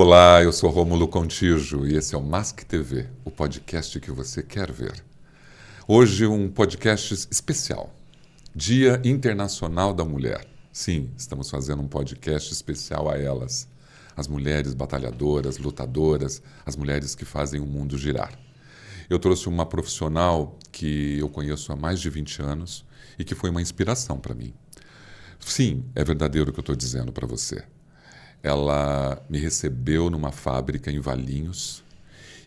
Olá, eu sou Rômulo Contijo e esse é o Mask TV, o podcast que você quer ver. Hoje um podcast especial, Dia Internacional da Mulher. Sim, estamos fazendo um podcast especial a elas, as mulheres batalhadoras, lutadoras, as mulheres que fazem o mundo girar. Eu trouxe uma profissional que eu conheço há mais de 20 anos e que foi uma inspiração para mim. Sim, é verdadeiro o que eu estou dizendo para você. Ela me recebeu numa fábrica em Valinhos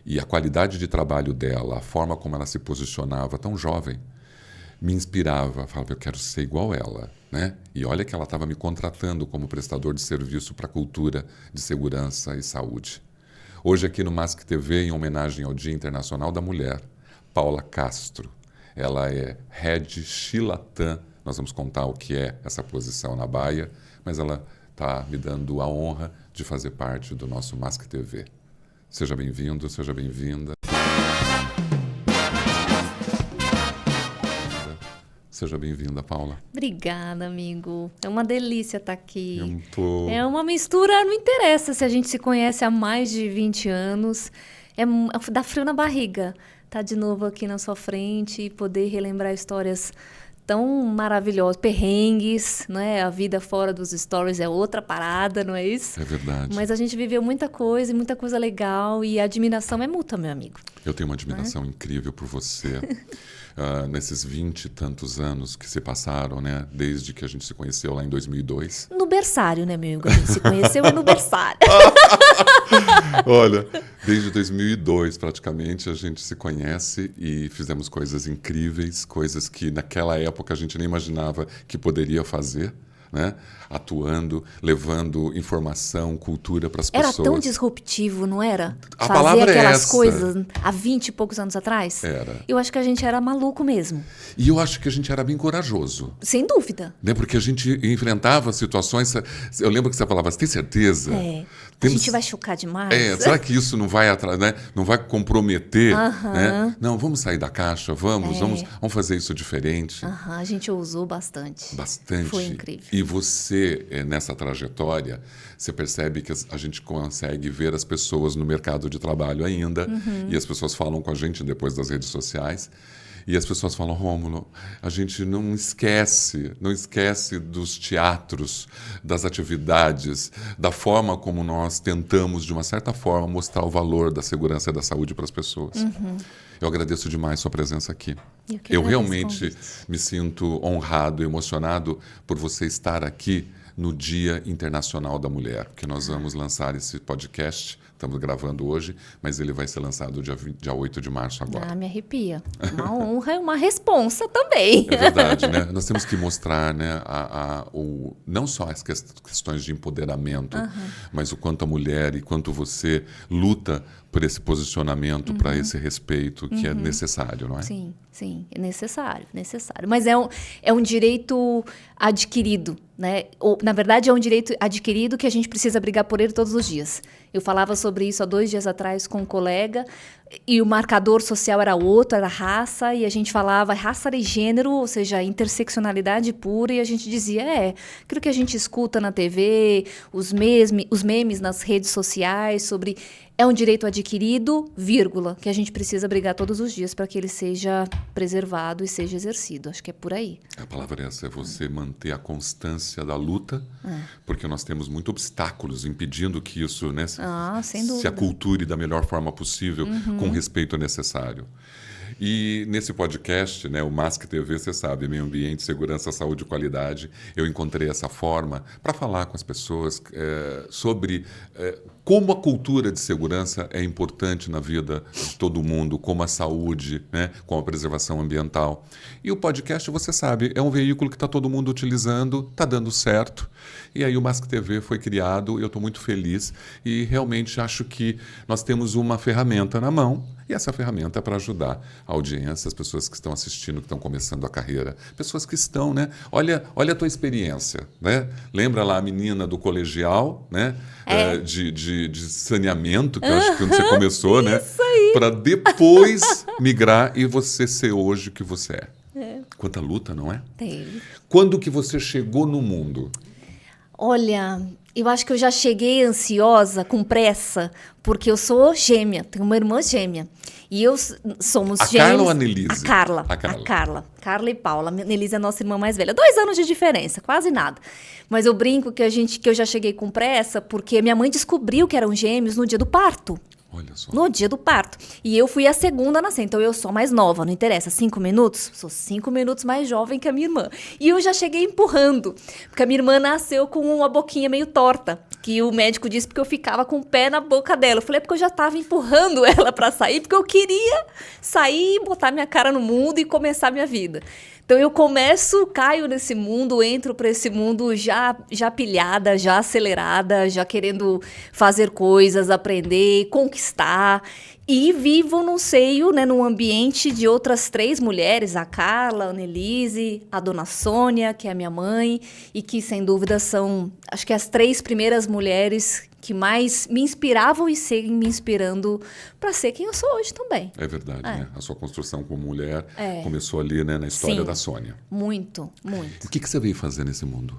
e a qualidade de trabalho dela, a forma como ela se posicionava, tão jovem, me inspirava. Falava, eu quero ser igual ela, né? E olha que ela estava me contratando como prestador de serviço para a cultura de segurança e saúde. Hoje aqui no Mask TV, em homenagem ao Dia Internacional da Mulher, Paula Castro. Ela é Head Chilatã. Nós vamos contar o que é essa posição na Baia, mas ela está me dando a honra de fazer parte do nosso Mask TV. Seja bem-vindo, seja bem-vinda. Seja bem-vinda, Paula. Obrigada, amigo. É uma delícia estar aqui. É uma mistura, não interessa se a gente se conhece há mais de 20 anos. Dá frio na barriga. Tá de novo aqui na sua frente e poder relembrar histórias tão maravilhosas, perrengues, né? A vida fora dos stories é outra parada, não é isso? É verdade. Mas a gente viveu muita coisa legal e a admiração é mútua, meu amigo. Eu tenho uma admiração incrível por você. Nesses 20 e tantos anos que se passaram, né? Desde que a gente se conheceu lá em 2002. No berçário, né, meu amigo? A gente se conheceu no berçário. Olha, desde 2002 praticamente a gente se conhece e fizemos coisas incríveis, coisas que naquela época a gente nem imaginava que poderia fazer, né? Atuando, levando informação, cultura para as pessoas. Era tão disruptivo, não era? A Fazer palavra é aquelas essa. coisas há 20 e poucos anos atrás? Era. Eu acho que a gente era maluco mesmo. E eu acho que a gente era bem corajoso. Sem dúvida. Né? Porque a gente enfrentava situações... Eu lembro que você falava, você tem certeza? A gente vai chocar demais. Será que isso não vai, né? Não vai comprometer? Né? Não, vamos sair da caixa, vamos fazer isso diferente. A gente ousou bastante. Bastante. Foi incrível. E você, nessa trajetória, você percebe que a gente consegue ver as pessoas no mercado de trabalho ainda, e as pessoas falam com a gente depois das redes sociais, e as pessoas falam, Rômulo, a gente não esquece dos teatros, das atividades, da forma como nós tentamos, de uma certa forma, mostrar o valor da segurança e da saúde para as pessoas. Eu agradeço demais sua presença aqui. Eu realmente me sinto honrado e emocionado por você estar aqui no Dia Internacional da Mulher, porque nós vamos lançar esse podcast, estamos gravando hoje, mas ele vai ser lançado dia 8 de março agora. Me arrepia. Uma honra e uma responsa também. É verdade, né? Nós temos que mostrar, né, não só as questões de empoderamento, mas o quanto a mulher e quanto você luta por esse posicionamento, para esse respeito que é necessário, não é? Sim, é necessário. Mas é um direito adquirido, né? Ou, na verdade, é um direito adquirido que a gente precisa brigar por ele todos os dias. Eu falava sobre isso há 2 dias atrás com um colega, e o marcador social era outro, era raça, e a gente falava raça e gênero, ou seja, interseccionalidade pura, e a gente dizia, aquilo que a gente escuta na TV, os memes nas redes sociais sobre... É um direito adquirido, vírgula, que a gente precisa brigar todos os dias para que ele seja preservado e seja exercido. Acho que é por aí. A palavra é essa, é você manter a constância da luta, porque nós temos muitos obstáculos impedindo que isso, né, sem dúvida, se aculture da melhor forma possível, com o respeito necessário. E nesse podcast, né, o Mask TV, você sabe, meio ambiente, segurança, saúde e qualidade, eu encontrei essa forma para falar com as pessoas sobre como a cultura de segurança é importante na vida de todo mundo, como a saúde, né, como a preservação ambiental. E o podcast, você sabe, é um veículo que está todo mundo utilizando, está dando certo. E aí o Mask TV foi criado, eu estou muito feliz e realmente acho que nós temos uma ferramenta na mão. E essa ferramenta é para ajudar a audiência, as pessoas que estão assistindo, que estão começando a carreira, pessoas que estão, né? Olha a tua experiência, né? Lembra lá a menina do colegial, né? De saneamento, que eu acho que quando você começou, né? Para depois migrar e você ser hoje o que você é. Quanta luta, não é? Teve. Quando que você chegou no mundo? Olha, eu acho que eu já cheguei ansiosa, com pressa, porque eu sou gêmea, tenho uma irmã gêmea. E somos A gêmeos. Carla ou a Nelise? A Carla. A Carla. A Carla. Carla e Paula. A Nelise é a nossa irmã mais velha. 2 anos de diferença, quase nada. Mas eu brinco que eu já cheguei com pressa, porque minha mãe descobriu que eram gêmeos no dia do parto. Olha só. No dia do parto. E eu fui a segunda a nascer, então eu sou mais nova, não interessa. 5 minutos? Sou 5 minutos mais jovem que a minha irmã. E eu já cheguei empurrando, porque a minha irmã nasceu com uma boquinha meio torta, que o médico disse porque eu ficava com o pé na boca dela. Eu falei, porque eu já estava empurrando ela para sair, porque eu queria sair, botar minha cara no mundo e começar minha vida. Então eu caio nesse mundo, entro para esse mundo já pilhada, já acelerada, já querendo fazer coisas, aprender, conquistar. E vivo num seio, né, num ambiente de outras 3 mulheres, a Carla, a Nelise, a Dona Sônia, que é a minha mãe, e que sem dúvida são, acho que as 3 primeiras mulheres que mais me inspiravam e seguem me inspirando para ser quem eu sou hoje também. É verdade, né? A sua construção como mulher começou ali, né, na história Sim, da Sônia. Muito, muito. O que você veio fazer nesse mundo?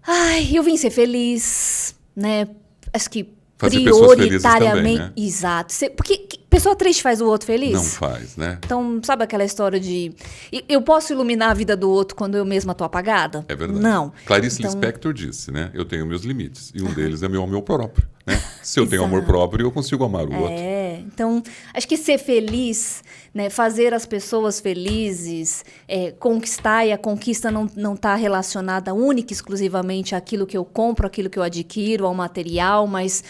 Ai, eu vim ser feliz, né? Acho que Fazer pessoas felizes prioritariamente. também, né? Exato. Porque pessoa triste faz o outro feliz? Não faz, né? Então, sabe aquela história de... Eu posso iluminar a vida do outro quando eu mesma estou apagada? É verdade. Não. Clarice Então, Lispector disse, né? Eu tenho meus limites. E um deles é meu amor próprio, né? Se eu tenho amor Exato. próprio, eu consigo amar o outro. Então, acho que ser feliz, né, fazer as pessoas felizes, conquistar, e a conquista não está relacionada única e exclusivamente àquilo que eu compro, àquilo que eu adquiro, ao material, mas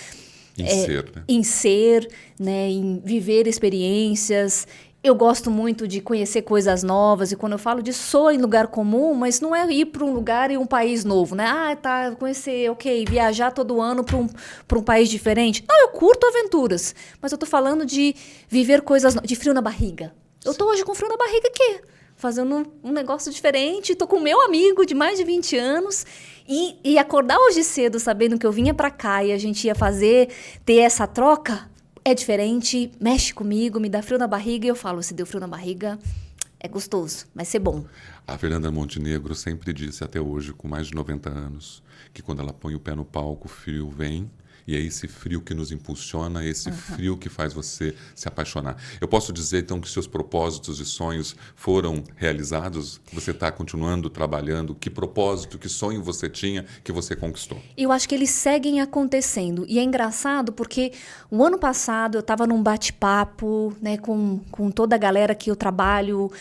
em ser, né, em viver experiências. Eu gosto muito de conhecer coisas novas, e quando eu falo disso, sou em lugar comum, mas não é ir para um lugar e um país novo, né? Conhecer, viajar todo ano para um país diferente. Não, eu curto aventuras, mas eu tô falando de viver coisas de frio na barriga. Eu tô hoje com frio na barriga aqui, fazendo um negócio diferente, tô com o meu amigo de mais de 20 anos, e acordar hoje cedo sabendo que eu vinha para cá e a gente ia ter essa troca, é diferente, mexe comigo, me dá frio na barriga, e eu falo, se deu frio na barriga, é gostoso, vai ser bom. A Fernanda Montenegro sempre disse até hoje, com mais de 90 anos, que quando ela põe o pé no palco, o frio vem, e é esse frio que nos impulsiona, esse frio que faz você se apaixonar. Eu posso dizer, então, que seus propósitos e sonhos foram realizados? Você está continuando trabalhando? Que propósito, que sonho você tinha que você conquistou? Eu acho que eles seguem acontecendo. E é engraçado porque o ano passado eu estava num bate-papo, né, com toda a galera que eu trabalho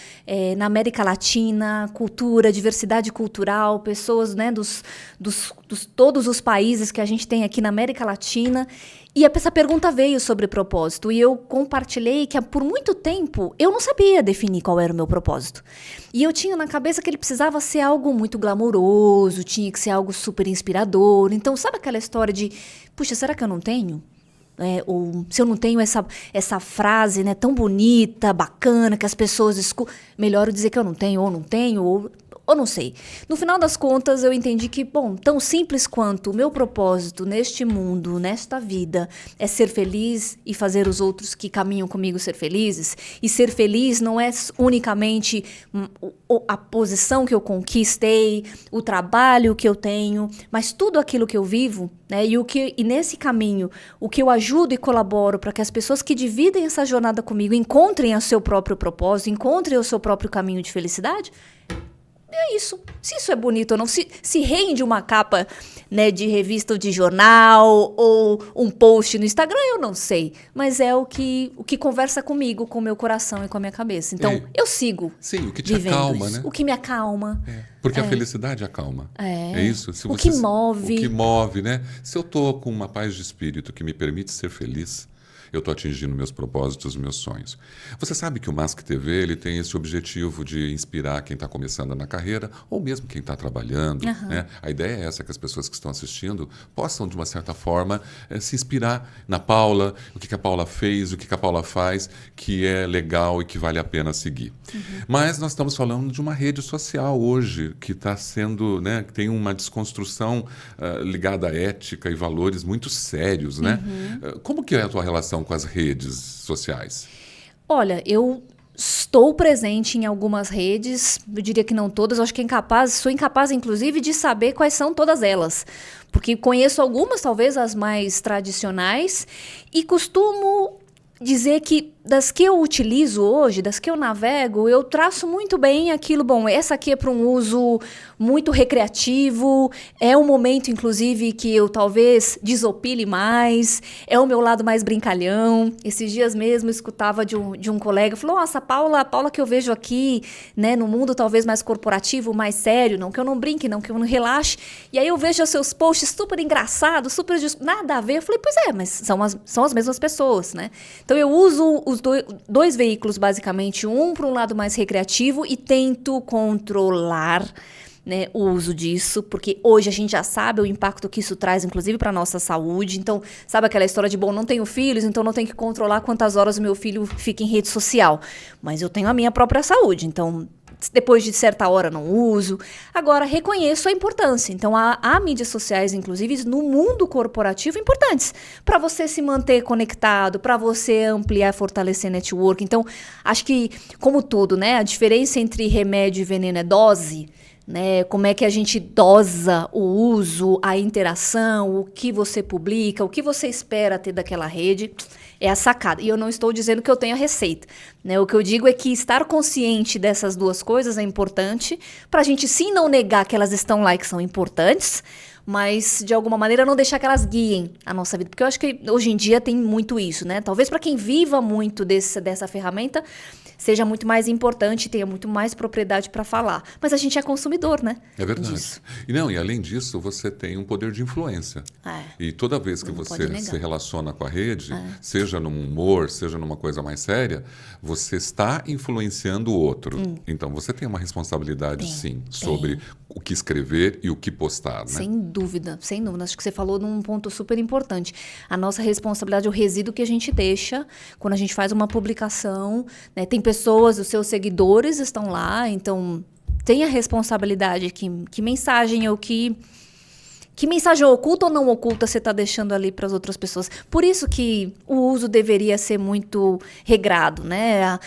na América Latina, cultura, diversidade cultural, pessoas, né, dos todos os países que a gente tem aqui na América Latina. E essa pergunta veio sobre propósito, e eu compartilhei que por muito tempo eu não sabia definir qual era o meu propósito. E eu tinha na cabeça que ele precisava ser algo muito glamouroso, tinha que ser algo super inspirador. Então, sabe aquela história de, puxa, será que eu não tenho? Ou se eu não tenho essa frase, né, tão bonita, bacana, que as pessoas escutam, melhor eu dizer que eu não tenho, ou não sei. No final das contas, eu entendi que, bom, tão simples quanto o meu propósito neste mundo, nesta vida, é ser feliz e fazer os outros que caminham comigo ser felizes. E ser feliz não é unicamente a posição que eu conquistei, o trabalho que eu tenho, mas tudo aquilo que eu vivo, né? E nesse caminho, o que eu ajudo e colaboro para que as pessoas que dividem essa jornada comigo encontrem o seu próprio propósito, encontrem o seu próprio caminho de felicidade. É isso. Se isso é bonito ou não, se rende uma capa, né, de revista ou de jornal, ou um post no Instagram, eu não sei. Mas é o que conversa comigo, com o meu coração e com a minha cabeça. Então, eu sigo. Sim, o que te acalma, isso, né? O que me acalma. Porque a felicidade acalma. É isso? O que move. O que move, né? Se eu estou com uma paz de espírito que me permite ser feliz, eu estou atingindo meus propósitos, meus sonhos. Você sabe que o Mask TV ele tem esse objetivo de inspirar quem está começando na carreira, ou mesmo quem está trabalhando. Né? A ideia é essa, que as pessoas que estão assistindo possam, de uma certa forma, se inspirar na Paula, o que a Paula fez, o que a Paula faz, que é legal e que vale a pena seguir. Mas nós estamos falando de uma rede social hoje, que está sendo, né, que tem uma desconstrução ligada à ética e valores muito sérios. Né? Como que é a tua relação com as redes sociais? Olha, eu estou presente em algumas redes, eu diria que não todas, eu acho que sou incapaz, inclusive, de saber quais são todas elas. Porque conheço algumas, talvez as mais tradicionais, e costumo dizer que das que eu utilizo hoje, das que eu navego, eu traço muito bem aquilo, bom, essa aqui é para um uso muito recreativo, é um momento, inclusive, que eu talvez desopile mais, é o meu lado mais brincalhão. Esses dias mesmo eu escutava de um colega, falou, nossa, a Paula que eu vejo aqui, né, no mundo talvez mais corporativo, mais sério, não que eu não brinque, não que eu não relaxe, e aí eu vejo os seus posts super engraçados, super nada a ver, eu falei, pois é, mas são as mesmas pessoas, né? Então eu uso os dois veículos, basicamente, um para um lado mais recreativo e tento controlar, né, o uso disso, porque hoje a gente já sabe o impacto que isso traz, inclusive, para a nossa saúde. Então, sabe aquela história de, bom, não tenho filhos, então não tenho que controlar quantas horas o meu filho fica em rede social. Mas eu tenho a minha própria saúde, então depois de certa hora não uso. Agora, reconheço a importância. Então, há mídias sociais, inclusive, no mundo corporativo, importantes para você se manter conectado, para você ampliar, fortalecer network. Então, acho que, como tudo, né, a diferença entre remédio e veneno é dose, né? Como é que a gente dosa o uso, a interação, o que você publica, o que você espera ter daquela rede, é a sacada. E eu não estou dizendo que eu tenho a receita, né? O que eu digo é que estar consciente dessas duas coisas é importante para a gente sim não negar que elas estão lá e que são importantes, mas de alguma maneira não deixar que elas guiem a nossa vida. Porque eu acho que hoje em dia tem muito isso, né? Talvez para quem viva muito dessa ferramenta, seja muito mais importante, tenha muito mais propriedade para falar. Mas a gente é consumidor, né? É verdade. Disso. E além disso, você tem um poder de influência. E toda vez que você se relaciona com a rede, seja num humor, seja numa coisa mais séria, você está influenciando o outro. Então, você tem uma responsabilidade, sim, sobre o que escrever e o que postar, né? Sem dúvida, sem dúvida. Acho que você falou num ponto super importante. A nossa responsabilidade é o resíduo que a gente deixa quando a gente faz uma publicação, né? Tem pessoas, os seus seguidores estão lá, então tenha responsabilidade. Que mensagem ou que mensagem oculta ou não oculta você está deixando ali para as outras pessoas? Por isso que o uso deveria ser muito regrado, né?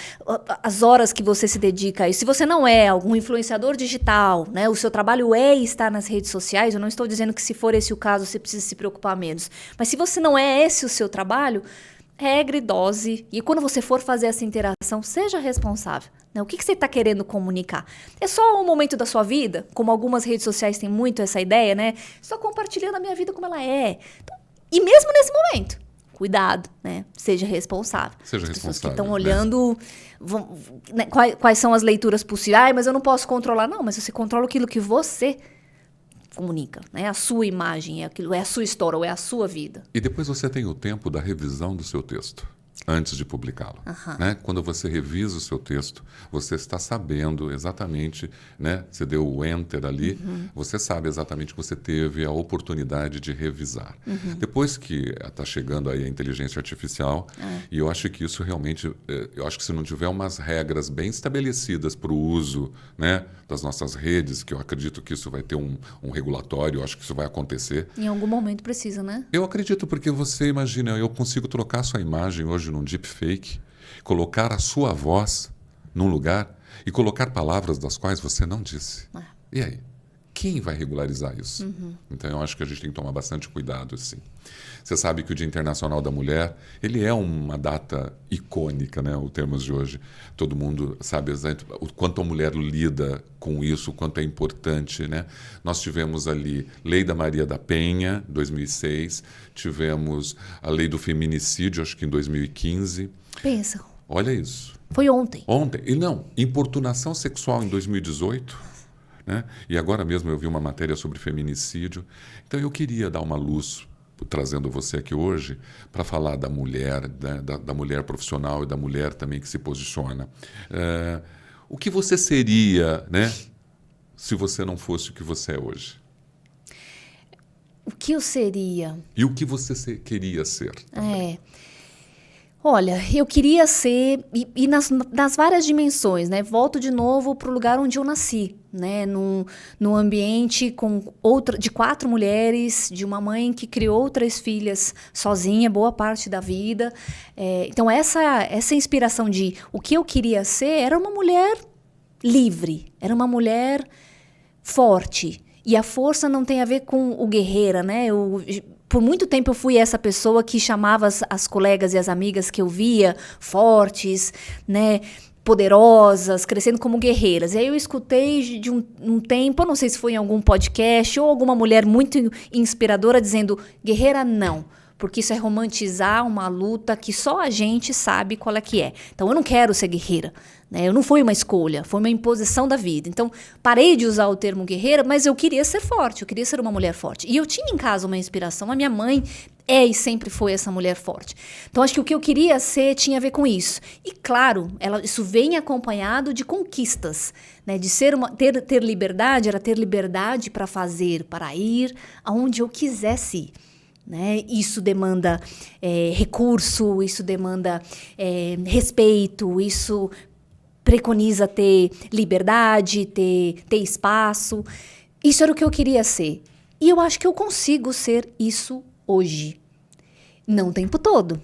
As horas que você se dedica a isso. Se você não é algum influenciador digital, né? O seu trabalho é estar nas redes sociais, eu não estou dizendo que se for esse o caso, você precisa se preocupar menos. Mas se você não é esse o seu trabalho, regre, dose. E quando você for fazer essa interação, seja responsável. Né? O que você está querendo comunicar? É só um momento da sua vida? Como algumas redes sociais têm muito essa ideia, né? Só compartilhando a minha vida como ela é. Então, e mesmo nesse momento, cuidado, né? Seja responsável. Seja responsável. As pessoas que estão né? olhando, né? Quais são as leituras possíveis? Mas eu não posso controlar. Não, mas você controla aquilo que você comunica, né? A sua imagem, é a sua história, ou é a sua vida. E depois você tem o tempo da revisão do seu texto, antes de publicá-lo. Né? Quando você revisa o seu texto, você está sabendo exatamente, né? Você deu o enter ali, você sabe exatamente que você teve a oportunidade de revisar. Depois que está chegando aí a inteligência artificial, e eu acho que isso realmente, eu acho que se não tiver umas regras bem estabelecidas para o uso, né, das nossas redes, que eu acredito que isso vai ter um regulatório, eu acho que isso vai acontecer. Em algum momento precisa, né? Eu acredito, porque você imagina, eu consigo trocar sua imagem hoje num deepfake, colocar a sua voz num lugar e colocar palavras das quais você não disse. E aí? Quem vai regularizar isso? Então, eu acho que a gente tem que tomar bastante cuidado, sim. Você sabe que o Dia Internacional da Mulher, ele é uma data icônica, né? Os termos de hoje. Todo mundo sabe o quanto a mulher lida com isso, o quanto é importante, né? Nós tivemos ali Lei da Maria da Penha, 2006. Tivemos a Lei do Feminicídio, acho que em 2015. Pensa. Olha isso. Foi ontem. Ontem. E não, importunação sexual em 2018. Né? E agora mesmo eu vi uma matéria sobre feminicídio. Então eu queria dar uma luz, trazendo você aqui hoje, para falar da mulher, né? da mulher profissional e da mulher também que se posiciona. O que você seria, né? Se você não fosse o que você é hoje? O que eu seria? E o que você queria ser também? Olha, eu queria ser, e nas várias dimensões, né? Volto de novo para o lugar onde eu nasci, né, num ambiente de 4 mulheres, de uma mãe que criou 3 filhas sozinha, boa parte da vida. Então, essa inspiração de o que eu queria ser era uma mulher livre, era uma mulher forte. E a força não tem a ver com o guerreira, né? Por muito tempo eu fui essa pessoa que chamava as colegas e as amigas que eu via fortes, né? Poderosas, crescendo como guerreiras. E aí eu escutei de um tempo, eu não sei se foi em algum podcast ou alguma mulher muito inspiradora dizendo, guerreira não, porque isso é romantizar uma luta que só a gente sabe qual é que é. Então eu não quero ser guerreira, né? Eu não foi uma escolha, foi uma imposição da vida. Então parei de usar o termo guerreira, mas eu queria ser forte, eu queria ser uma mulher forte. E eu tinha em casa uma inspiração, a minha mãe e sempre foi essa mulher forte. Então, acho que o que eu queria ser tinha a ver com isso. E, claro, isso vem acompanhado de conquistas, né? De ter liberdade, era ter liberdade para fazer, para ir aonde eu quisesse ir. Né? Isso demanda recurso, isso demanda respeito, isso preconiza ter liberdade, ter espaço. Isso era o que eu queria ser. E eu acho que eu consigo ser isso hoje. Não o tempo todo.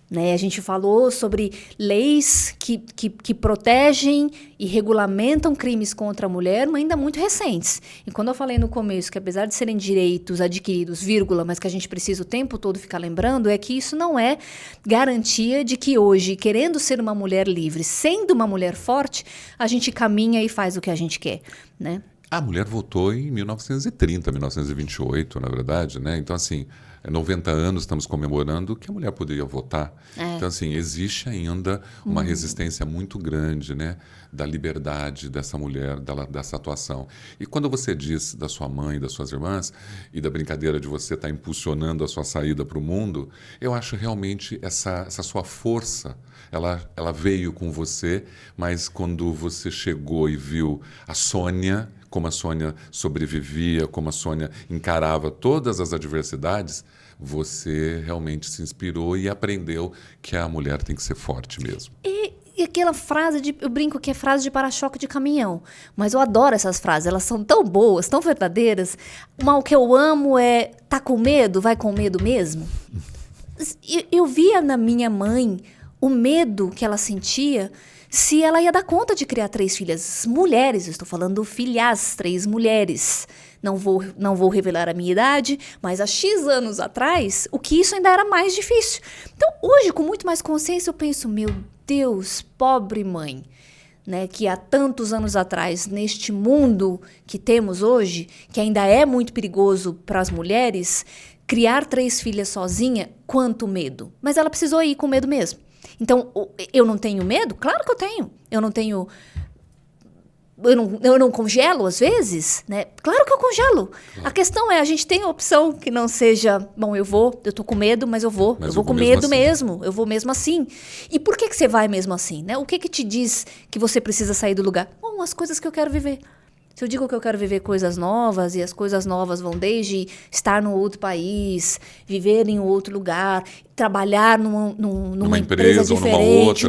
Né? A gente falou sobre leis que protegem e regulamentam crimes contra a mulher, mas ainda muito recentes. E quando eu falei no começo que apesar de serem direitos adquiridos, mas que a gente precisa o tempo todo ficar lembrando, é que isso não é garantia de que hoje, querendo ser uma mulher livre, sendo uma mulher forte, a gente caminha e faz o que a gente quer, né? A mulher votou em 1930, 1928, na verdade, né? Então, assim, 90 anos estamos comemorando que a mulher poderia votar. Então, assim, existe ainda uma resistência muito grande, né? Da liberdade dessa mulher, dessa atuação. E quando você diz da sua mãe, das suas irmãs, e da brincadeira de você estar impulsionando a sua saída para o mundo, eu acho realmente essa sua força, ela veio com você, mas quando você chegou e viu a Sônia, como a Sônia sobrevivia, como a Sônia encarava todas as adversidades, você realmente se inspirou e aprendeu que a mulher tem que ser forte mesmo. E aquela frase, eu brinco que é frase de para-choque de caminhão, mas eu adoro essas frases, elas são tão boas, tão verdadeiras. O que eu amo é, tá com medo? Vai com medo mesmo? Eu via na minha mãe o medo que ela sentia se ela ia dar conta de criar 3 filhas mulheres. Eu estou falando filhas, 3 mulheres. Não vou revelar a minha idade, mas há X anos atrás, o que isso ainda era mais difícil. Então, hoje, com muito mais consciência, eu penso, meu Deus, pobre mãe, né, que há tantos anos atrás, neste mundo que temos hoje, que ainda é muito perigoso para as mulheres, criar 3 filhas sozinha, quanto medo. Mas ela precisou ir com medo mesmo. Então, eu não tenho medo? Claro que eu tenho. Eu não congelo às vezes, né? Claro que eu congelo. A questão é, a gente tem a opção que não seja, bom, eu tô com medo, mas eu vou com medo mesmo. Eu vou mesmo assim. E por que você vai mesmo assim, né? O que te diz que você precisa sair do lugar? Bom, as coisas que eu quero viver. Se eu digo que eu quero viver coisas novas, e as coisas novas vão desde estar num outro país, viver em outro lugar, trabalhar numa empresa diferente,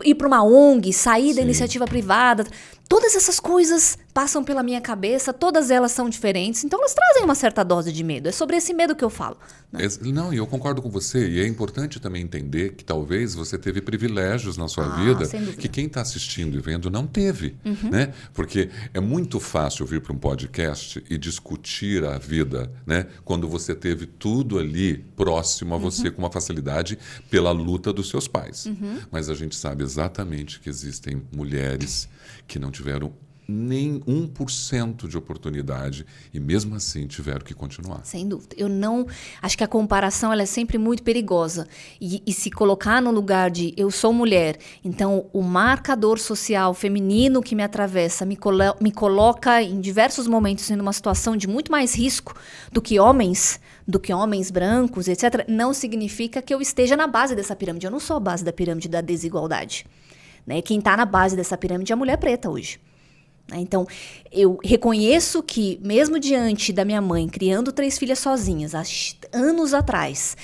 ir para uma ONG, sair da iniciativa privada, todas essas coisas passam pela minha cabeça, todas elas são diferentes, então elas trazem uma certa dose de medo. É sobre esse medo que eu falo. Né? Não, e eu concordo com você, e é importante também entender que talvez você teve privilégios na sua vida que quem está assistindo e vendo não teve, né? Porque é muito fácil vir para um podcast e discutir a vida, né? Quando você teve tudo ali próximo a você com uma facilidade pela luta dos seus pais. Mas a gente sabe exatamente que existem mulheres que não tiveram nem 1% de oportunidade e mesmo assim tiveram que continuar. Sem dúvida. Eu não... Acho que a comparação ela é sempre muito perigosa. E se colocar no lugar de eu sou mulher, então o marcador social feminino que me atravessa me coloca em diversos momentos em uma situação de muito mais risco do que homens brancos, etc., não significa que eu esteja na base dessa pirâmide. Eu não sou a base da pirâmide da desigualdade. Né? Quem está na base dessa pirâmide é a mulher preta hoje. Então, eu reconheço que, mesmo diante da minha mãe criando 3 filhas sozinhas, há anos atrás,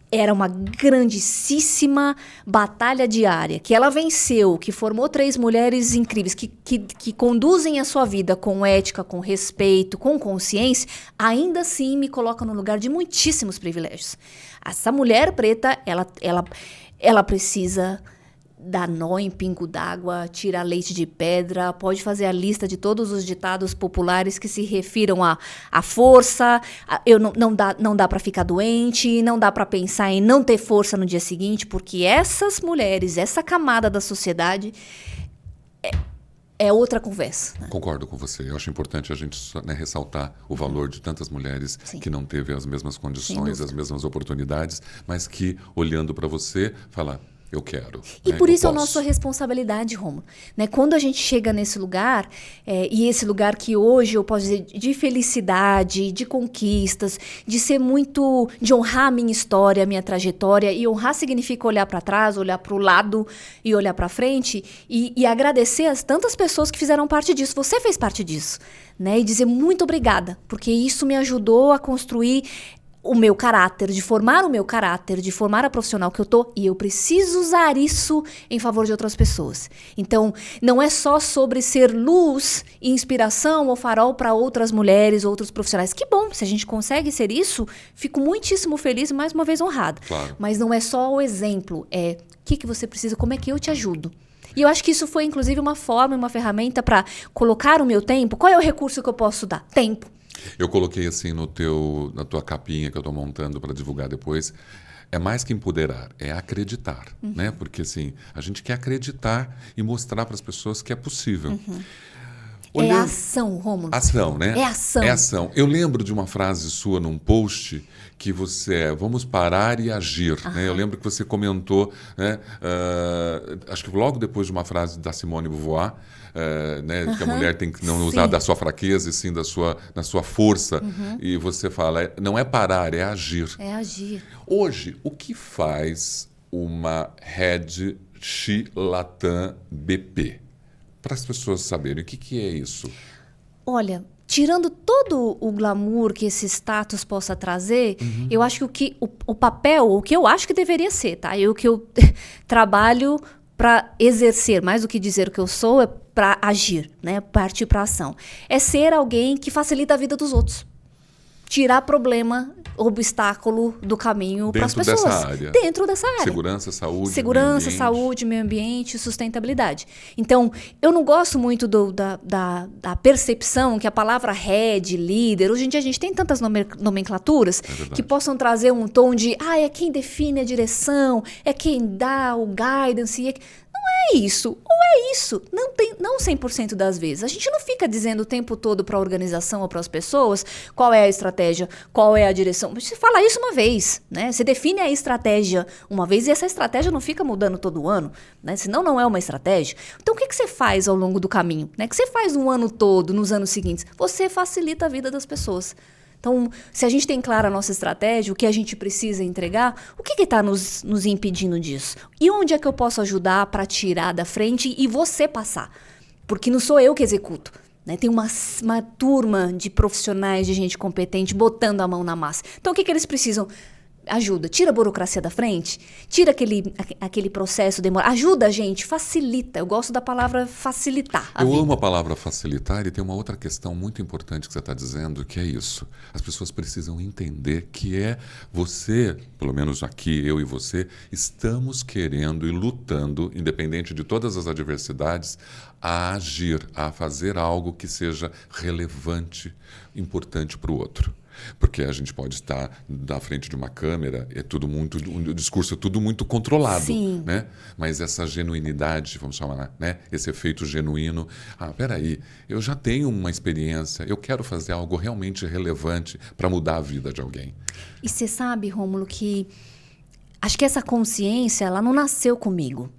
era uma grandíssima batalha diária, que ela venceu, que formou 3 mulheres incríveis, que conduzem a sua vida com ética, com respeito, com consciência, ainda assim me coloca no lugar de muitíssimos privilégios. Essa mulher preta, ela precisa dar nó em pingo d'água, tirar leite de pedra, pode fazer a lista de todos os ditados populares que se refiram à força, não dá para ficar doente, não dá para pensar em não ter força no dia seguinte, porque essas mulheres, essa camada da sociedade é outra conversa. Né? Concordo com você. Eu acho importante a gente ressaltar o valor de tantas mulheres Sim. que não teve as mesmas condições, as mesmas oportunidades, mas que, olhando para você, fala... Eu quero. E por isso é a nossa responsabilidade, Rômulo. Né? Quando a gente chega nesse lugar, e esse lugar que hoje eu posso dizer de felicidade, de conquistas, de honrar a minha história, a minha trajetória, e honrar significa olhar para trás, olhar para o lado e olhar para frente, e agradecer as tantas pessoas que fizeram parte disso. Você fez parte disso. Né? E dizer muito obrigada, porque isso me ajudou a construir o meu caráter, de formar o meu caráter, de formar a profissional que eu tô, e eu preciso usar isso em favor de outras pessoas. Então, não é só sobre ser luz, inspiração ou farol para outras mulheres, outros profissionais. Que bom, se a gente consegue ser isso, fico muitíssimo feliz e mais uma vez honrada. Claro. Mas não é só o exemplo, o que você precisa, como é que eu te ajudo. E eu acho que isso foi, inclusive, uma forma, uma ferramenta para colocar o meu tempo. Qual é o recurso que eu posso dar? Tempo. Eu coloquei assim na tua capinha que eu estou montando para divulgar depois. É mais que empoderar, é acreditar, né? Porque assim, a gente quer acreditar e mostrar para as pessoas que é possível. É ação, Rômulo. Ação, né? É ação. É ação. Eu lembro de uma frase sua num post que vamos parar e agir. Né? Eu lembro que você comentou, né? Acho que logo depois de uma frase da Simone de Beauvoir, né? Que a mulher tem que não usar da sua fraqueza e sim da sua força. E você fala, não é parar, é agir. É agir. Hoje, o que faz uma Head She Latam BP? Para as pessoas saberem, o que é isso? Olha, tirando todo o glamour que esse status possa trazer, eu acho que o papel, o que eu acho que deveria ser, tá? O que eu trabalho para exercer, mais do que dizer o que eu sou, é para agir, né? Partir para ação. É ser alguém que facilita a vida dos outros. Tirar problema, obstáculo do caminho para as pessoas. Dentro dessa área. Segurança, saúde, meio ambiente, sustentabilidade. Então, eu não gosto muito da percepção que a palavra head, líder, hoje em dia a gente tem tantas nomenclaturas que possam trazer um tom de, é quem define a direção, é quem dá o guidance. Não é isso, ou é isso, não 100% das vezes. A gente não fica dizendo o tempo todo para a organização ou para as pessoas qual é a estratégia, qual é a direção. Você fala isso uma vez, né? Você define a estratégia uma vez e essa estratégia não fica mudando todo ano, né? Senão não é uma estratégia. Então o que você faz ao longo do caminho? Né? O que você faz um ano todo, nos anos seguintes? Você facilita a vida das pessoas. Então, se a gente tem clara a nossa estratégia, o que a gente precisa entregar, o que está nos impedindo disso? E onde é que eu posso ajudar para tirar da frente e você passar? Porque não sou eu que executo. Né? Tem uma turma de profissionais, de gente competente, botando a mão na massa. Então, o que eles precisam? Ajuda, tira a burocracia da frente, tira aquele processo demorado, ajuda a gente, facilita. Eu gosto da palavra facilitar a vida. Eu amo a palavra facilitar e tem uma outra questão muito importante que você está dizendo, que é isso. As pessoas precisam entender que você, pelo menos aqui, eu e você, estamos querendo e lutando, independente de todas as adversidades, a agir, a fazer algo que seja relevante, importante para o outro. Porque a gente pode estar na frente de uma câmera, o discurso é tudo muito controlado. Sim. Né? Mas essa genuinidade, vamos chamar, né? Esse efeito genuíno. Peraí, eu já tenho uma experiência, eu quero fazer algo realmente relevante para mudar a vida de alguém. E você sabe, Rômulo, que acho que essa consciência, ela não nasceu comigo.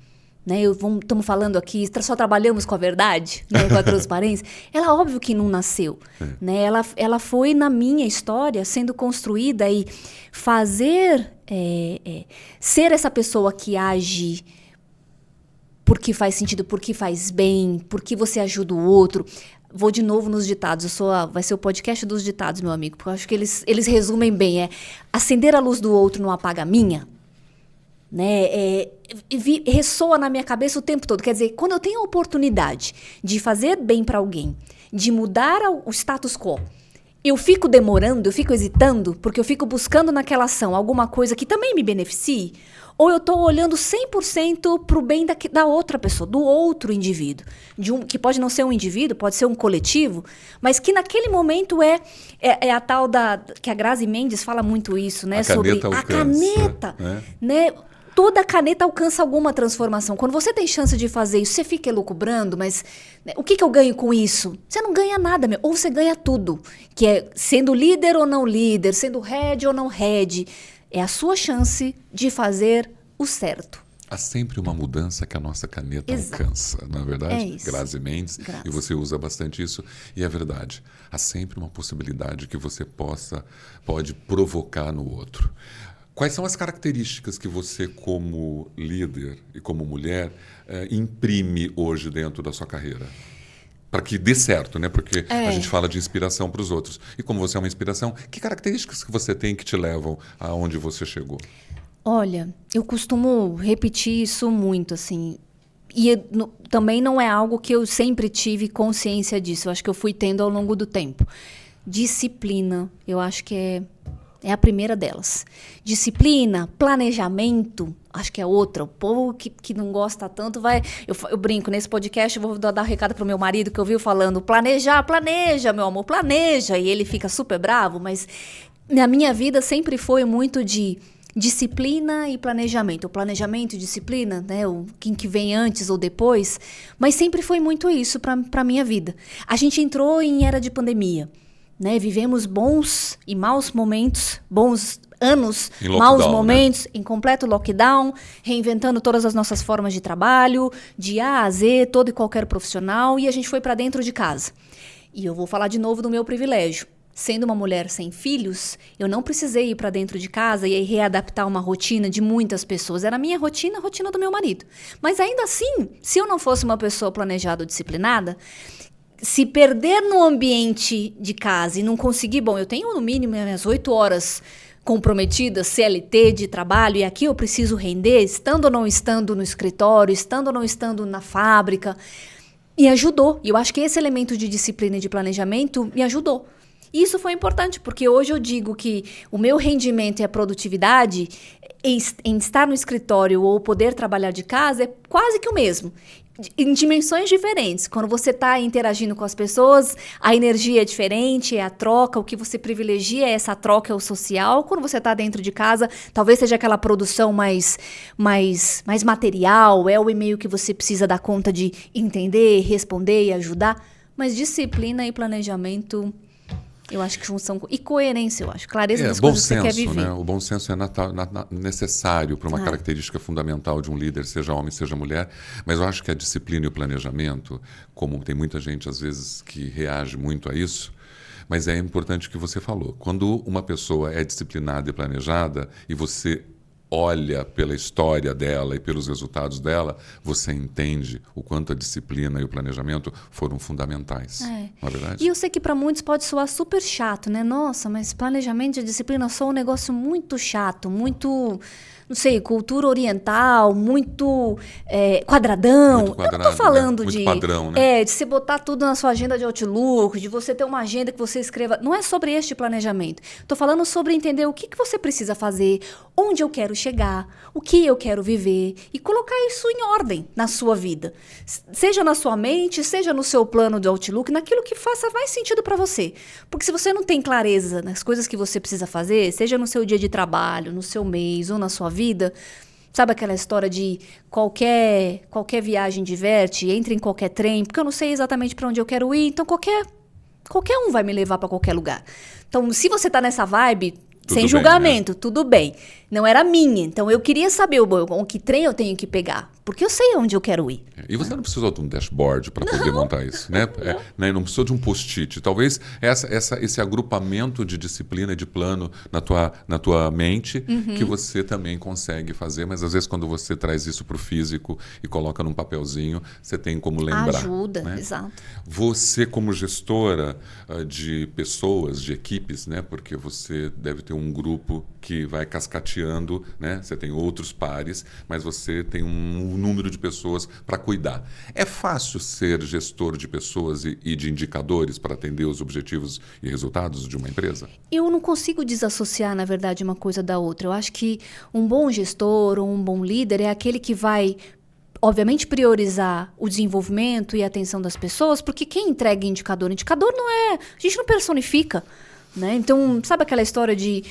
Né, estamos falando aqui, só trabalhamos com a verdade, né, com a transparência. Ela, óbvio que não nasceu. Né, ela foi, na minha história, sendo construída e fazer, ser essa pessoa que age porque faz sentido, porque faz bem, porque você ajuda o outro. Vou de novo nos ditados. Vai ser o podcast dos ditados, meu amigo, porque eu acho que eles resumem bem. Acender a luz do outro não apaga a minha. Né? Ressoa na minha cabeça o tempo todo. Quer dizer, quando eu tenho a oportunidade de fazer bem para alguém, de mudar o status quo, eu fico demorando, eu fico hesitando, porque eu fico buscando naquela ação alguma coisa que também me beneficie, ou eu estou olhando 100% para o bem da outra pessoa, do outro indivíduo, que pode não ser um indivíduo, pode ser um coletivo, mas que naquele momento é a tal que a Grazi Mendes fala muito isso, né? Sobre a caneta, né? Toda caneta alcança alguma transformação. Quando você tem chance de fazer isso, você fica elucubrando, mas né, o que eu ganho com isso? Você não ganha nada, ou você ganha tudo, que é sendo líder ou não líder, sendo head ou não head. É a sua chance de fazer o certo. Há sempre uma mudança que a nossa caneta alcança, não é verdade? É isso. Grazi Mendes, e você usa bastante isso, e é verdade. Há sempre uma possibilidade que você pode provocar no outro. Quais são as características que você, como líder e como mulher, imprime hoje dentro da sua carreira? Para que dê certo, né? Porque a gente fala de inspiração para os outros. E como você é uma inspiração, que características que você tem que te levam aonde você chegou? Olha, eu costumo repetir isso muito, assim. E também não é algo que eu sempre tive consciência disso. Eu acho que eu fui tendo ao longo do tempo. Disciplina, eu acho que é a primeira delas. Disciplina, planejamento, acho que é outra. O povo que não gosta tanto vai... Eu brinco, nesse podcast eu vou dar um recado pro meu marido que eu vi falando, planeja, meu amor, planeja. E ele fica super bravo, mas na minha vida sempre foi muito de disciplina e planejamento. O planejamento e disciplina, né? Quem que vem antes ou depois. Mas sempre foi muito isso pra minha vida. A gente entrou em era de pandemia. Né? Vivemos bons e maus momentos, bons anos, maus momentos, né? Em completo lockdown, reinventando todas as nossas formas de trabalho, de A a Z, todo e qualquer profissional, e a gente foi para dentro de casa. E eu vou falar de novo do meu privilégio. Sendo uma mulher sem filhos, eu não precisei ir para dentro de casa e readaptar uma rotina de muitas pessoas. Era a minha rotina, a rotina do meu marido. Mas ainda assim, se eu não fosse uma pessoa planejada ou disciplinada, se perder no ambiente de casa e não conseguir... Bom, eu tenho no mínimo minhas 8 horas comprometidas, CLT de trabalho, e aqui eu preciso render, estando ou não estando no escritório, estando ou não estando na fábrica. E ajudou. E eu acho que esse elemento de disciplina e de planejamento me ajudou. E isso foi importante, porque hoje eu digo que o meu rendimento e a produtividade em estar no escritório ou poder trabalhar de casa é quase que o mesmo. Em dimensões diferentes. Quando você está interagindo com as pessoas, a energia é diferente, é a troca, o que você privilegia é essa troca, é o social. Quando você está dentro de casa, talvez seja aquela produção mais material, é o e-mail que você precisa dar conta de entender, responder e ajudar. Mas disciplina e planejamento... Eu acho que função... E coerência, eu acho. Clareza das coisas que você quer viver. Né? O bom senso é necessário para uma característica fundamental de um líder, seja homem, seja mulher. Mas eu acho que a disciplina e o planejamento, como tem muita gente, às vezes, que reage muito a isso, mas é importante o que você falou. Quando uma pessoa é disciplinada e planejada, e você olha pela história dela e pelos resultados dela, você entende o quanto a disciplina e o planejamento foram fundamentais. Não é verdade? E eu sei que para muitos pode soar super chato, né? Nossa, mas planejamento e disciplina são um negócio muito chato, muito... não sei, cultura oriental, muito quadradão. Muito quadrado, eu não tô falando né? de... padrão, né? De você botar tudo na sua agenda de Outlook, de você ter uma agenda que você escreva. Não é sobre este planejamento. Tô falando sobre entender o que você precisa fazer, onde eu quero chegar, o que eu quero viver e colocar isso em ordem na sua vida. Seja na sua mente, seja no seu plano de Outlook, naquilo que faça mais sentido para você. Porque se você não tem clareza nas coisas que você precisa fazer, seja no seu dia de trabalho, no seu mês ou na sua vida, sabe aquela história de qualquer viagem diverte, entre em qualquer trem, porque eu não sei exatamente para onde eu quero ir, então qualquer um vai me levar para qualquer lugar. Então, se você tá nessa vibe, sem julgamento, tudo bem. Não era minha, então eu queria saber que trem eu tenho que pegar. porque eu sei onde eu quero ir. E você não precisou de um dashboard para poder montar isso, né? Né? Não precisou de um post-it. Talvez esse agrupamento de disciplina e de plano na tua mente que você também consegue fazer, mas às vezes quando você traz isso para o físico e coloca num papelzinho, você tem como lembrar. Ajuda, né? exato. Você, como gestora de pessoas, de equipes, né? Porque você deve ter um grupo que vai cascateando, né? Você tem outros pares, mas você tem um número de pessoas para cuidar. É fácil ser gestor de pessoas e de indicadores para atender os objetivos e resultados de uma empresa? Eu não consigo desassociar, na verdade, uma coisa da outra. Eu acho que um bom gestor ou um bom líder é aquele que vai, obviamente, priorizar o desenvolvimento e a atenção das pessoas, porque quem entrega indicador não é... A gente não personifica, né? Então, sabe aquela história de...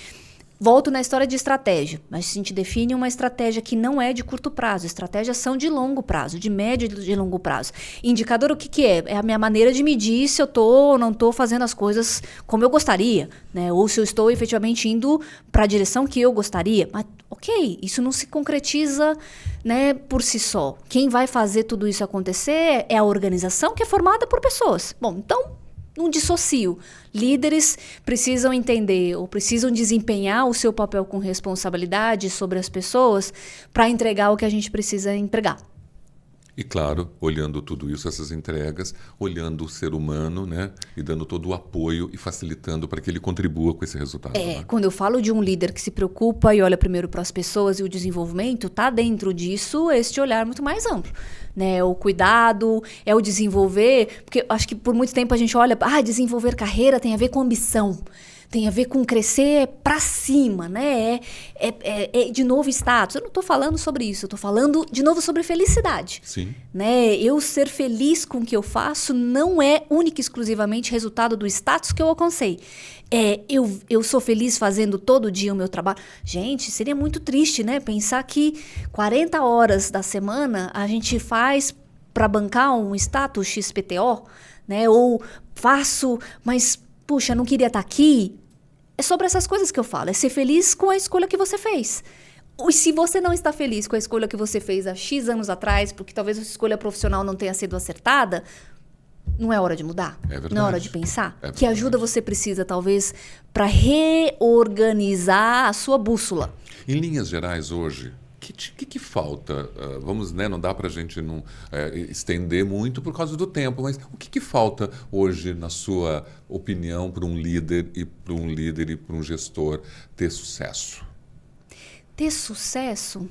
Volto na história de estratégia, mas a gente define uma estratégia que não é de curto prazo. Estratégias são de longo prazo, de médio e de longo prazo. Indicador, o que é? É a minha maneira de medir se eu estou ou não estou fazendo as coisas como eu gostaria, né? Ou se eu estou efetivamente indo para a direção que eu gostaria. Mas, ok, isso não se concretiza, né, por si só. Quem vai fazer tudo isso acontecer é a organização, que é formada por pessoas. Bom, então... Não dissocio. Líderes precisam entender ou precisam desempenhar o seu papel com responsabilidade sobre as pessoas para entregar o que a gente precisa entregar. E claro, olhando tudo isso, essas entregas, olhando o ser humano, né? E dando todo o apoio e facilitando para que ele contribua com esse resultado. Né? Quando eu falo de um líder que se preocupa e olha primeiro para as pessoas e o desenvolvimento, tá dentro disso este olhar muito mais amplo. Né, o cuidado, é o desenvolver, porque acho que por muito tempo a gente olha, desenvolver carreira tem a ver com ambição, tem a ver com crescer para cima, né? É de novo status. Eu não estou falando sobre isso, eu estou falando de novo sobre felicidade. Sim. Né? Eu ser feliz com o que eu faço não é única e exclusivamente resultado do status que eu alcancei. Eu sou feliz fazendo todo dia o meu trabalho. Gente, seria muito triste, né? Pensar que 40 horas da semana a gente faz para bancar um status XPTO, né? Ou faço, mas, puxa, não queria estar aqui. É sobre essas coisas que eu falo. É ser feliz com a escolha que você fez. E se você não está feliz com a escolha que você fez há X anos atrás, porque talvez a sua escolha profissional não tenha sido acertada, não é hora de mudar? É verdade. Não é hora de pensar? É que ajuda você precisa, talvez, para reorganizar a sua bússola? Em linhas gerais, hoje, o que falta? Vamos, né, não dá para a gente não estender muito por causa do tempo, mas o que falta hoje, na sua opinião, para um líder e para um gestor ter sucesso? Ter sucesso?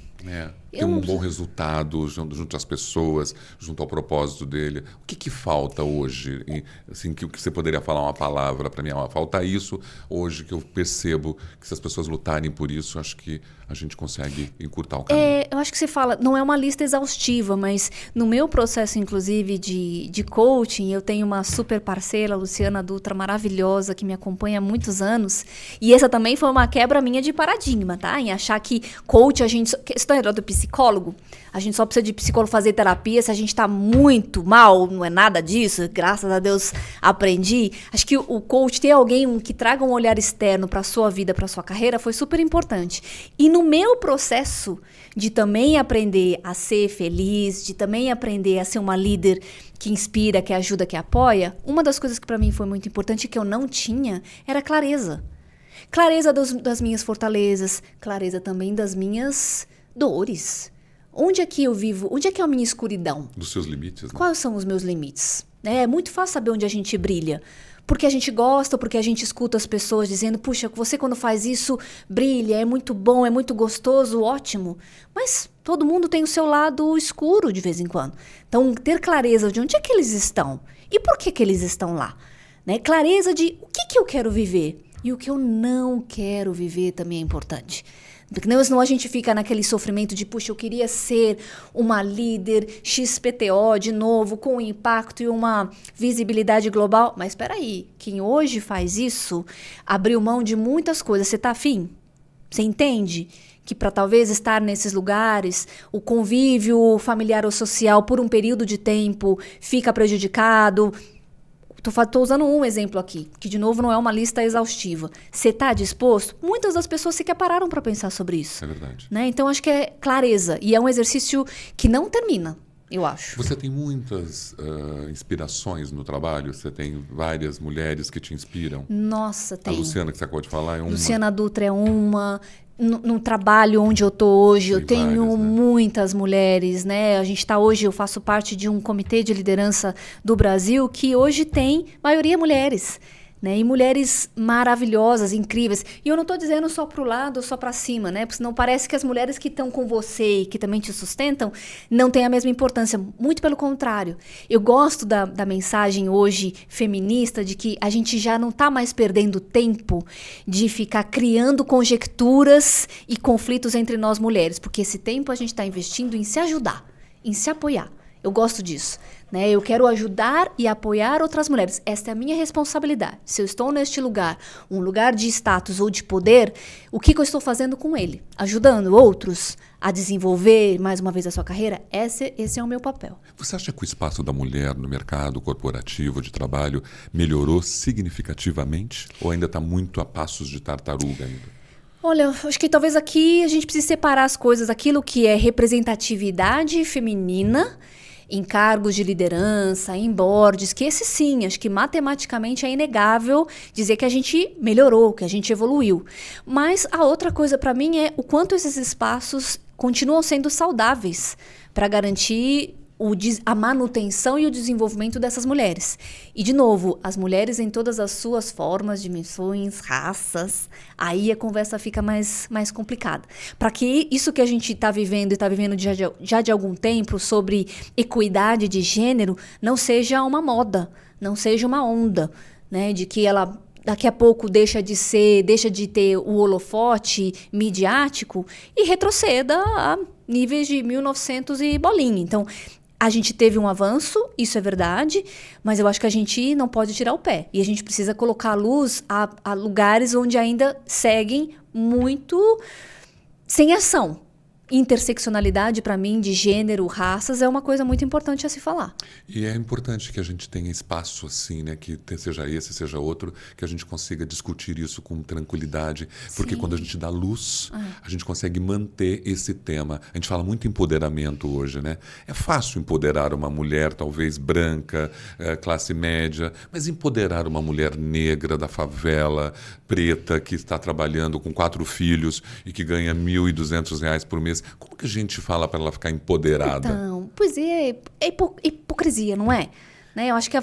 Ter um bom resultado junto às pessoas, junto ao propósito dele. O que falta hoje? Assim, que você poderia falar uma palavra para mim? Falta isso hoje, que eu percebo que se as pessoas lutarem por isso, acho que a gente consegue encurtar o caminho. Eu acho que você fala, não é uma lista exaustiva, mas no meu processo, inclusive, de coaching, eu tenho uma super parceira, a Luciana Dutra, maravilhosa, que me acompanha há muitos anos. E essa também foi uma quebra minha de paradigma, tá? Em achar que coach, a gente... Isso é do psicólogo? A gente só precisa de psicólogo fazer terapia se a gente tá muito mal, não é nada disso. Graças a Deus aprendi. Acho que o coach, ter alguém que traga um olhar externo para sua vida, para sua carreira, foi super importante. E no meu processo de também aprender a ser feliz, de também aprender a ser uma líder que inspira, que ajuda, que apoia, uma das coisas que para mim foi muito importante e que eu não tinha era clareza. Clareza das minhas fortalezas, clareza também das minhas dores. Onde é que eu vivo? Onde é que é a minha escuridão? Dos seus limites, né? Quais são os meus limites? É muito fácil saber onde a gente brilha. Porque a gente gosta, porque a gente escuta as pessoas dizendo, puxa, você quando faz isso brilha, é muito bom, é muito gostoso, ótimo. Mas todo mundo tem o seu lado escuro de vez em quando. Então, ter clareza de onde é que eles estão e por que eles estão lá. Né? Clareza de o que eu quero viver e o que eu não quero viver também é importante. Porque senão a gente fica naquele sofrimento de, puxa, eu queria ser uma líder XPTO de novo, com impacto e uma visibilidade global. Mas espera aí, quem hoje faz isso abriu mão de muitas coisas. Você tá afim? Você entende que para talvez estar nesses lugares, o convívio familiar ou social por um período de tempo fica prejudicado? Tô usando um exemplo aqui, que de novo não é uma lista exaustiva. Você está disposto? Muitas das pessoas sequer pararam para pensar sobre isso. É verdade. Né? Então, acho que é clareza. E é um exercício que não termina, eu acho. Você tem muitas inspirações no trabalho? Você tem várias mulheres que te inspiram? Nossa, tem. A Luciana, que você acabou de falar, é uma. Luciana Dutra é uma. No trabalho onde eu tô hoje, eu tenho várias, né? muitas mulheres, né? A gente está hoje, eu faço parte de um comitê de liderança do Brasil que hoje tem maioria mulheres, né? E mulheres maravilhosas, incríveis. E eu não estou dizendo só para o lado, só para cima, né? Porque senão parece que as mulheres que estão com você e que também te sustentam não têm a mesma importância. Muito pelo contrário. Eu gosto da mensagem hoje feminista de que a gente já não está mais perdendo tempo de ficar criando conjecturas e conflitos entre nós mulheres. Porque esse tempo a gente está investindo em se ajudar, em se apoiar. Eu gosto disso, né? Eu quero ajudar e apoiar outras mulheres. Esta é a minha responsabilidade. Se eu estou neste lugar, um lugar de status ou de poder, o que eu estou fazendo com ele? Ajudando outros a desenvolver mais uma vez a sua carreira? Esse é o meu papel. Você acha que o espaço da mulher no mercado corporativo de trabalho melhorou significativamente? Ou ainda está muito a passos de tartaruga ainda? Olha, acho que talvez aqui a gente precise separar as coisas, aquilo que é representatividade feminina em cargos de liderança, em boards, que esse sim, acho que matematicamente é inegável dizer que a gente melhorou, que a gente evoluiu. Mas a outra coisa para mim é o quanto esses espaços continuam sendo saudáveis para garantir a manutenção e o desenvolvimento dessas mulheres. E, de novo, as mulheres em todas as suas formas, dimensões, raças, aí a conversa fica mais complicada. Para que isso que a gente está vivendo e está vivendo já de algum tempo sobre equidade de gênero não seja uma moda, não seja uma onda, né, de que ela daqui a pouco deixa de ter o holofote midiático e retroceda a níveis de 1900 e bolinha. Então, a gente teve um avanço, isso é verdade, mas eu acho que a gente não pode tirar o pé. E a gente precisa colocar a luz a lugares onde ainda seguem muito sem ação. Interseccionalidade, para mim, de gênero, raças, é uma coisa muito importante a se falar. E é importante que a gente tenha espaço assim, né? Que seja esse, seja outro, que a gente consiga discutir isso com tranquilidade. Porque quando a gente dá luz, a gente consegue manter esse tema. A gente fala muito em empoderamento hoje, né? É fácil empoderar uma mulher, talvez branca, classe média, mas empoderar uma mulher negra da favela, preta, que está trabalhando com 4 filhos e que ganha R$1.200 por mês. Como que a gente fala para ela ficar empoderada? Então, pois é hipocrisia, não é? Né? Eu acho que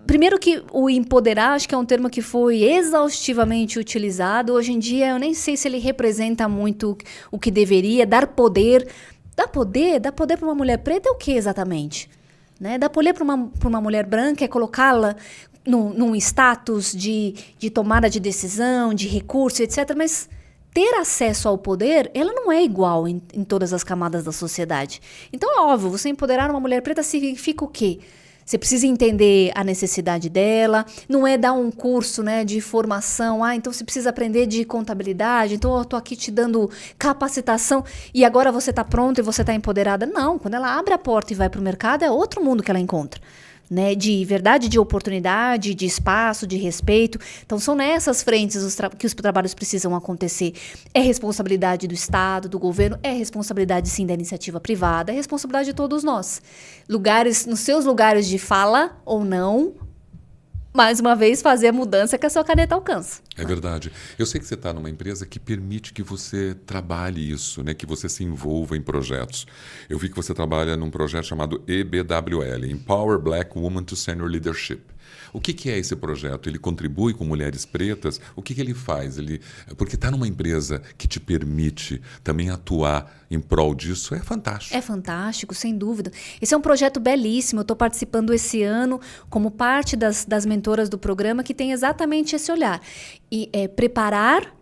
primeiro que o empoderar, acho que é um termo que foi exaustivamente utilizado. Hoje em dia, eu nem sei se ele representa muito o que deveria. Dar poder para uma mulher preta é o que exatamente? Né? Dar poder para uma mulher branca é colocá-la num status de tomada de decisão, de recurso, etc., mas ter acesso ao poder, ela não é igual em todas as camadas da sociedade. Então, é óbvio, você empoderar uma mulher preta significa o quê? Você precisa entender a necessidade dela, não é dar um curso, né, de formação, então você precisa aprender de contabilidade, então eu estou aqui te dando capacitação e agora você está pronta e você está empoderada. Não, quando ela abre a porta e vai para o mercado, é outro mundo que ela encontra. Né, de verdade, de oportunidade, de espaço, de respeito. Então, são nessas frentes que os trabalhos precisam acontecer. É responsabilidade do Estado, do governo, é responsabilidade, sim, da iniciativa privada, é responsabilidade de todos nós. Nos seus lugares de fala ou não, mais uma vez, fazer a mudança que a sua caneta alcança. É verdade. Eu sei que você está numa empresa que permite que você trabalhe isso, né? Que você se envolva em projetos. Eu vi que você trabalha num projeto chamado EBWL, Empower Black Women to Senior Leadership. O que é esse projeto? Ele contribui com mulheres pretas? O que ele faz? Porque estar numa empresa que te permite também atuar em prol disso é fantástico. É fantástico, sem dúvida. Esse é um projeto belíssimo. Eu estou participando esse ano como parte das mentoras do programa que tem exatamente esse olhar. E preparar,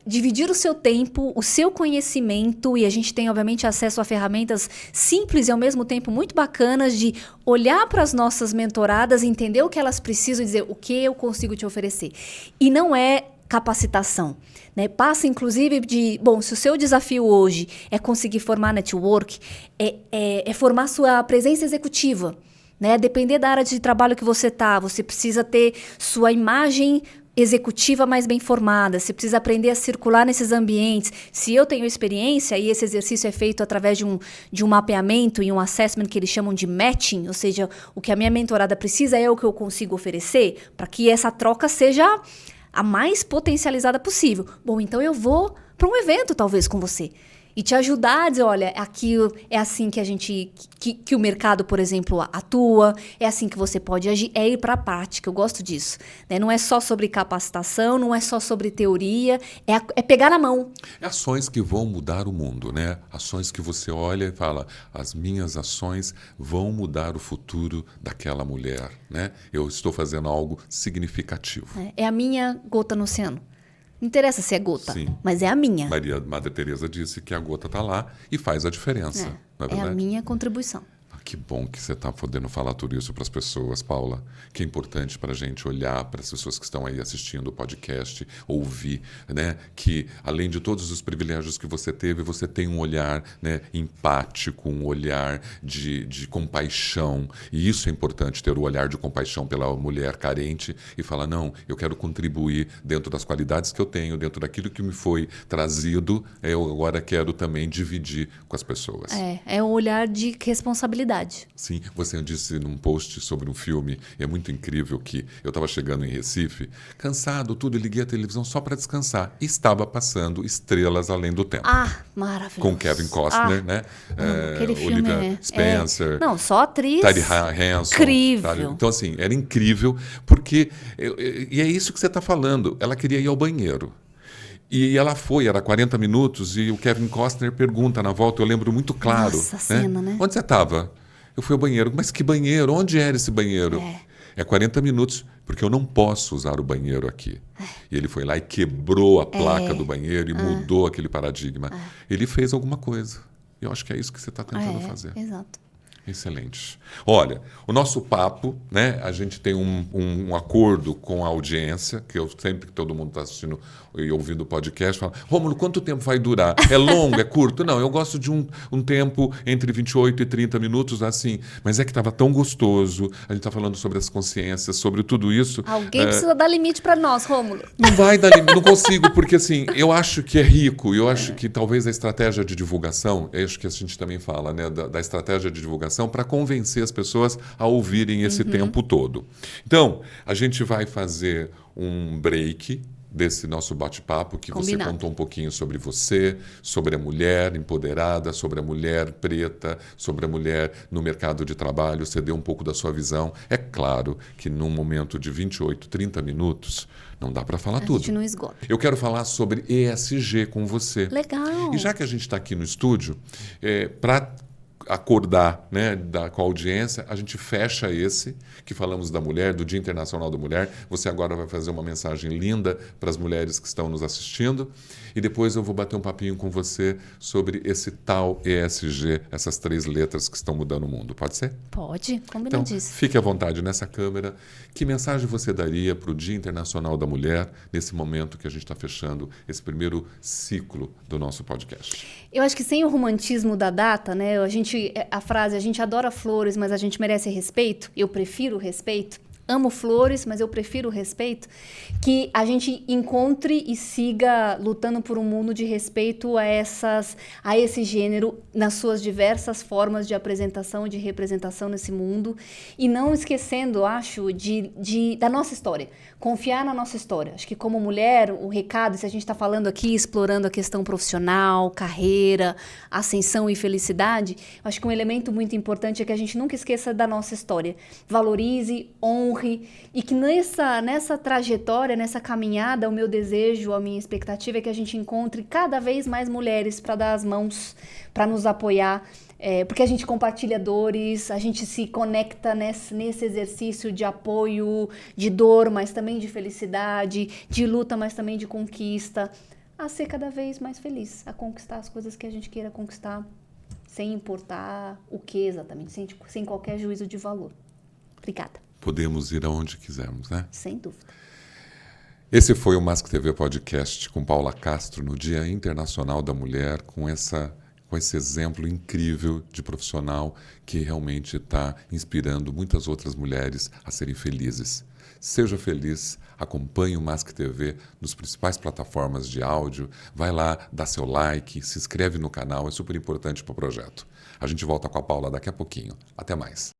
dividir o seu tempo, o seu conhecimento, e a gente tem, obviamente, acesso a ferramentas simples e, ao mesmo tempo, muito bacanas de olhar para as nossas mentoradas, entender o que elas precisam e dizer o que eu consigo te oferecer. E não é capacitação, né? Passa, inclusive, se o seu desafio hoje é conseguir formar network, é formar sua presença executiva, né? Depender da área de trabalho que você tá, você precisa ter sua imagem executiva mais bem formada, você precisa aprender a circular nesses ambientes. Se eu tenho experiência e esse exercício é feito através de um mapeamento e um assessment que eles chamam de matching, ou seja, o que a minha mentorada precisa é o que eu consigo oferecer, para que essa troca seja a mais potencializada possível. Bom, então eu vou para um evento talvez com você e te ajudar a dizer, olha, aqui é assim que a gente, que o mercado, por exemplo, atua, é assim que você pode agir, é ir para a prática, eu gosto disso. Né? Não é só sobre capacitação, não é só sobre teoria, é pegar na mão. É ações que vão mudar o mundo, né? Ações que você olha e fala, as minhas ações vão mudar o futuro daquela mulher, né? Eu estou fazendo algo significativo. É a minha gota no oceano. Não interessa se é gota, Sim. mas é a minha. Madre Teresa disse que a gota está lá e faz a diferença. Não é verdade? É a minha contribuição. Que bom que você está podendo falar tudo isso para as pessoas, Paula. Que é importante para a gente olhar para as pessoas que estão aí assistindo o podcast, ouvir, né? Que além de todos os privilégios que você teve, você tem um olhar, né, empático, um olhar de compaixão. E isso é importante, ter o olhar de compaixão pela mulher carente e falar, não, eu quero contribuir dentro das qualidades que eu tenho, dentro daquilo que me foi trazido, eu agora quero também dividir com as pessoas. É um olhar de responsabilidade. Sim, você disse num post sobre um filme, e é muito incrível que eu estava chegando em Recife, cansado, tudo, e liguei a televisão só para descansar. E estava passando Estrelas Além do Tempo. Ah, maravilhoso. Com Kevin Costner, né? Aquele filme Olivia Spencer. Não, só atriz. Teddy Hanson. Incrível. Então, assim, era incrível, porque... E é isso que você está falando. Ela queria ir ao banheiro. E ela foi, era 40 minutos, e o Kevin Costner pergunta na volta, eu lembro muito claro. Nossa, cena, né? Onde você estava? Eu fui ao banheiro. Mas que banheiro? Onde era esse banheiro? É 40 minutos, porque eu não posso usar o banheiro aqui. E ele foi lá e quebrou a placa do banheiro e mudou aquele paradigma. Ele fez alguma coisa. E eu acho que é isso que você está tentando fazer. Exato. Excelente. Olha, o nosso papo, né? A gente tem um acordo com a audiência, que eu sempre que todo mundo está assistindo e ouvindo o podcast, fala, Rômulo, quanto tempo vai durar? É longo, é curto? Não, eu gosto de um tempo entre 28 e 30 minutos, assim. Mas é que estava tão gostoso, a gente está falando sobre as consciências, sobre tudo isso. Alguém precisa dar limite para nós, Rômulo. Não vai dar limite, não consigo, porque assim, eu acho que é rico, eu acho que talvez a estratégia de divulgação, acho que a gente também fala, né, da estratégia de divulgação, para convencer as pessoas a ouvirem esse tempo todo. Então, a gente vai fazer um break desse nosso bate-papo, que Combinado. Você contou um pouquinho sobre você, sobre a mulher empoderada, sobre a mulher preta, sobre a mulher no mercado de trabalho, você deu um pouco da sua visão. É claro que num momento de 28, 30 minutos, não dá para falar tudo. A gente não esgota. Eu quero falar sobre ESG com você. Legal. E já que a gente está aqui no estúdio, para acordar, né, com a audiência, a gente fecha esse, que falamos da mulher, do Dia Internacional da Mulher. Você agora vai fazer uma mensagem linda para as mulheres que estão nos assistindo. E depois eu vou bater um papinho com você sobre esse tal ESG, essas 3 letras que estão mudando o mundo. Pode ser? Pode, Então, combinadíssimo. fique à vontade nessa câmera. Que mensagem você daria para o Dia Internacional da Mulher nesse momento que a gente está fechando esse primeiro ciclo do nosso podcast? Eu acho que sem o romantismo da data, né? A frase, a gente adora flores, mas a gente merece respeito. Eu prefiro respeito. Amo flores, mas eu prefiro respeito. Que a gente encontre e siga lutando por um mundo de respeito a esse gênero nas suas diversas formas de apresentação, de representação nesse mundo. E não esquecendo, acho, da nossa história. Confiar na nossa história. Acho que como mulher, o recado, se a gente está falando aqui, explorando a questão profissional, carreira, ascensão e felicidade, acho que um elemento muito importante é que a gente nunca esqueça da nossa história. Valorize, honre, e que nessa trajetória, nessa caminhada, o meu desejo, a minha expectativa é que a gente encontre cada vez mais mulheres para dar as mãos, para nos apoiar, porque a gente compartilha dores, a gente se conecta nesse exercício de apoio, de dor, mas também de felicidade, de luta, mas também de conquista, a ser cada vez mais feliz, a conquistar as coisas que a gente queira conquistar, sem importar o que exatamente, sem qualquer juízo de valor. Obrigada. Podemos ir aonde quisermos, né? Sem dúvida. Esse foi o Mask TV Podcast com Paula Castro no Dia Internacional da Mulher, com essa com esse exemplo incrível de profissional que realmente está inspirando muitas outras mulheres a serem felizes. Seja feliz, acompanhe o Mask TV nos principais plataformas de áudio, vai lá, dá seu like, se inscreve no canal, é super importante para o projeto. A gente volta com a Paula daqui a pouquinho. Até mais.